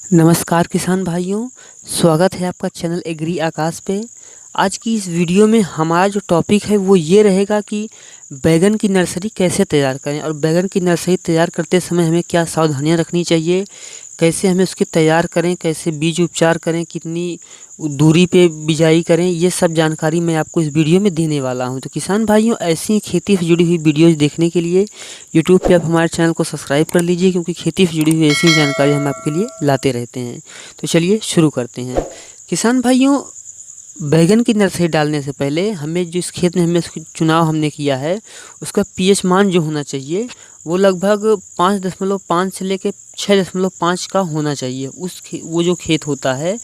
नमस्कार किसान भाइयों, स्वागत है आपका चैनल एग्री आकाश पे। आज की इस वीडियो में हमारा जो टॉपिक है वो ये रहेगा कि बैगन की नर्सरी कैसे तैयार करें और बैगन की नर्सरी तैयार करते समय हमें क्या सावधानियां रखनी चाहिए, कैसे हमें उसकी तैयार करें, कैसे बीज उपचार करें, कितनी दूरी पे बिजाई करें, ये सब जानकारी मैं आपको इस वीडियो में देने वाला हूं। तो किसान भाइयों, ऐसी ही खेती से जुड़ी हुई वीडियोज़ देखने के लिए यूट्यूब पे आप हमारे चैनल को सब्सक्राइब कर लीजिए, क्योंकि खेती से जुड़ी हुई ऐसी जानकारी हम आपके लिए लाते रहते हैं। तो चलिए शुरू करते हैं। किसान भाइयों, बैगन की नर्सरी डालने से पहले हमें जिस खेत में हमें उसकी चुनाव हमने किया है, उसका पीएच मान जो होना चाहिए वो लगभग 5.5 से लेकर 6.5 का होना चाहिए। वो जो खेत होता है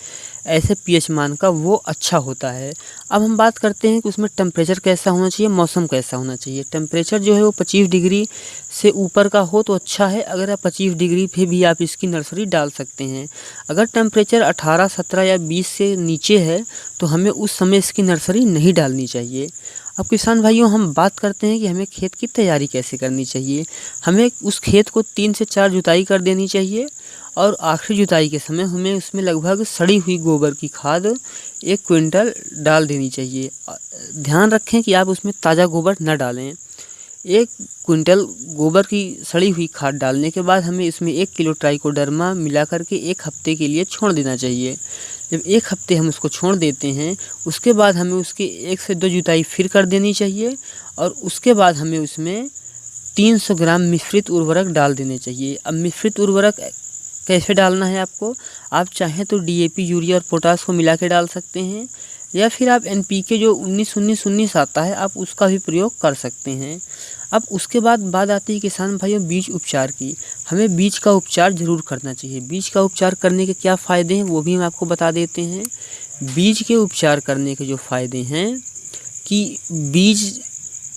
ऐसे पीएच मान का वो अच्छा होता है। अब हम बात करते हैं कि उसमें टेम्परेचर कैसा होना चाहिए, मौसम कैसा होना चाहिए। टेम्परेचर जो है वो 25 डिग्री से ऊपर का हो तो अच्छा है। अगर आप 25 डिग्री पे भी आप इसकी नर्सरी डाल सकते हैं। अगर टेम्परेचर 18, 17 या 20 से नीचे है तो हमें उस समय इसकी नर्सरी नहीं डालनी चाहिए। अब किसान भाइयों, हम बात करते हैं कि हमें खेत की तैयारी कैसे करनी चाहिए। हमें उस खेत को 3 से 4 जुताई कर देनी चाहिए और आखिरी जुताई के समय हमें उसमें लगभग सड़ी हुई गोबर की खाद 1 क्विंटल डाल देनी चाहिए। ध्यान रखें कि आप उसमें ताज़ा गोबर न डालें। 1 क्विंटल गोबर की सड़ी हुई खाद डालने के बाद हमें इसमें 1 किलो ट्राइकोडर्मा मिला करके 1 हफ्ते के लिए छोड़ देना चाहिए। जब 1 हफ्ते हम उसको छोड़ देते हैं, उसके बाद हमें उसकी 1 से 2 जुताई फिर कर देनी चाहिए और उसके बाद हमें उसमें 300 ग्राम मिश्रित उर्वरक डाल देने चाहिए। अब मिश्रित उर्वरक कैसे डालना है आपको, आप चाहें तो डीएपी, यूरिया और पोटास को मिला के डाल सकते हैं, या फिर आप एनपीके जो 19-19-19 आता है आप उसका भी प्रयोग कर सकते हैं। अब उसके बाद बात आती है किसान भाइयों बीज उपचार की। हमें बीज का उपचार ज़रूर करना चाहिए। बीज का उपचार करने के क्या फ़ायदे हैं वो भी हम आपको बता देते हैं। बीज के उपचार करने के जो फ़ायदे हैं कि बीज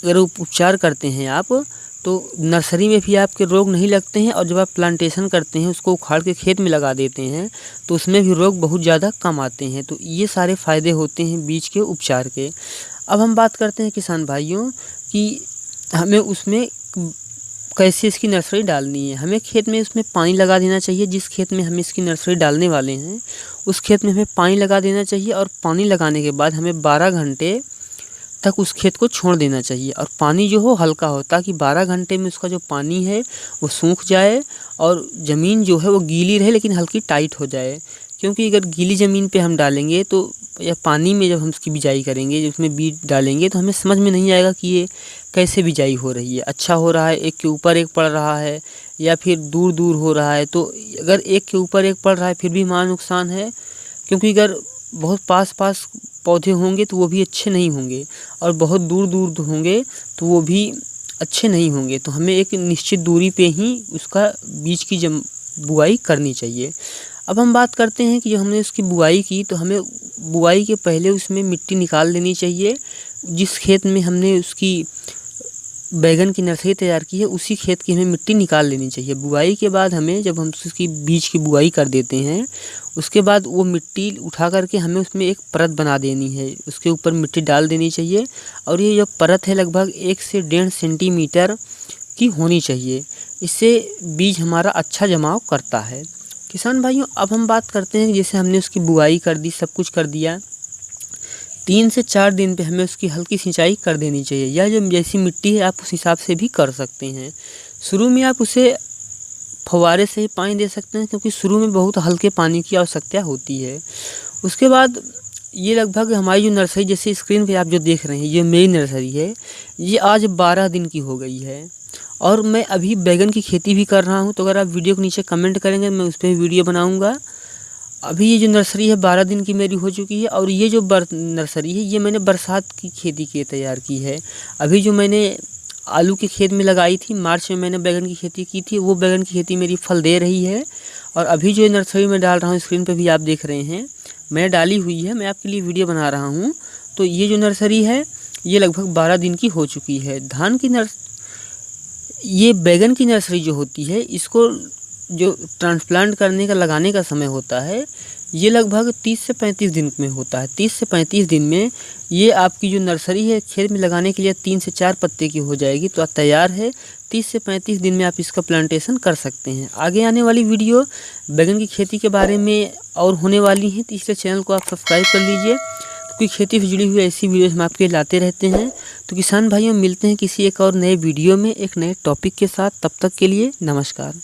अगर उपचार करते हैं आप तो नर्सरी में भी आपके रोग नहीं लगते हैं, और जब आप प्लांटेशन करते हैं उसको उखाड़ के खेत में लगा देते हैं तो उसमें भी रोग बहुत ज़्यादा कम आते हैं। तो ये सारे फ़ायदे होते हैं बीज के उपचार के। अब हम बात करते हैं किसान भाइयों कि हमें उसमें कैसे इसकी नर्सरी डालनी है। हमें खेत में उसमें पानी लगा देना चाहिए। जिस खेत में हम इसकी नर्सरी डालने वाले हैं उस खेत में हमें पानी लगा देना चाहिए, और पानी लगाने के बाद हमें 12 घंटे तक उस खेत को छोड़ देना चाहिए। और पानी जो हो हल्का हो, ताकि 12 घंटे में उसका जो पानी है वो सूख जाए और ज़मीन जो है वो गीली रहे लेकिन हल्की टाइट हो जाए। क्योंकि अगर गीली ज़मीन पे हम डालेंगे तो, या पानी में जब हम उसकी बिजाई करेंगे, जब उसमें बीज डालेंगे तो हमें समझ में नहीं आएगा कि ये कैसे बिजाई हो रही है, अच्छा हो रहा है, एक के ऊपर एक पड़ रहा है या फिर दूर दूर हो रहा है। तो अगर एक के ऊपर एक पड़ रहा है फिर भी हमारा नुकसान है, क्योंकि अगर बहुत पास पास पौधे होंगे तो वो भी अच्छे नहीं होंगे, और बहुत दूर दूर होंगे तो वो भी अच्छे नहीं होंगे। तो हमें एक निश्चित दूरी पे ही उसका बीज की बुआई करनी चाहिए। अब हम बात करते हैं कि जब हमने उसकी बुआई की तो हमें बुआई के पहले उसमें मिट्टी निकाल लेनी चाहिए। जिस खेत में हमने उसकी बैगन की नर्सरी तैयार की है उसी खेत की हमें मिट्टी निकाल लेनी चाहिए। बुआई के बाद हमें, जब हम उसकी बीज की बुआई कर देते हैं उसके बाद वो मिट्टी उठा करके हमें उसमें एक परत बना देनी है, उसके ऊपर मिट्टी डाल देनी चाहिए। और ये जो परत है लगभग 1 से 1.5 सेंटीमीटर की होनी चाहिए। इससे बीज हमारा अच्छा जमाव करता है। किसान भाइयों, अब हम बात करते हैं कि जैसे हमने उसकी बुआई कर दी, सब कुछ कर दिया, 3 से 4 दिन पे हमें उसकी हल्की सिंचाई कर देनी चाहिए। या जो जैसी मिट्टी है आप उस हिसाब से भी कर सकते हैं। शुरू में आप उसे फव्वारे से ही पानी दे सकते हैं, क्योंकि शुरू में बहुत हल्के पानी की आवश्यकता होती है। उसके बाद ये लगभग हमारी जो नर्सरी, जैसे स्क्रीन पे आप जो देख रहे हैं ये मेरी नर्सरी है, ये आज 12 दिन की हो गई है और मैं अभी बैगन की खेती भी कर रहा हूँ। तो अगर आप वीडियो के नीचे कमेंट करेंगे मैं उस पर वीडियो बनाऊँगा। अभी ये जो नर्सरी है 12 दिन की मेरी हो चुकी है, और ये जो नर्सरी है ये मैंने बरसात की खेती के तैयार की है। अभी जो मैंने आलू के खेत में लगाई थी, मार्च में मैंने बैगन की खेती की थी, वो बैगन की खेती मेरी फल दे रही है। और अभी जो नर्सरी में डाल रहा हूँ, स्क्रीन पे भी आप देख रहे हैं मैंने डाली हुई है, मैं आपके लिए वीडियो बना रहा हूँ। तो ये जो नर्सरी है ये लगभग 12 दिन की हो चुकी है। ये बैगन की नर्सरी जो होती है इसको जो ट्रांसप्लांट करने का लगाने का समय होता है ये लगभग 30 से 35 दिन में होता है। 30 से 35 दिन में ये आपकी जो नर्सरी है खेत में लगाने के लिए 3 से 4 पत्ते की हो जाएगी, तो तैयार है। 30 से 35 दिन में आप इसका प्लांटेशन कर सकते हैं। आगे आने वाली वीडियो बैगन की खेती के बारे में और होने वाली है, तो इसलिए चैनल को आप सब्सक्राइब कर लीजिए, क्योंकि खेती से जुड़ी हुई ऐसी वीडियोस हम आपके लाते रहते हैं। तो किसान भाइयों, मिलते हैं किसी एक और नए वीडियो में एक नए टॉपिक के साथ। तब तक के लिए नमस्कार।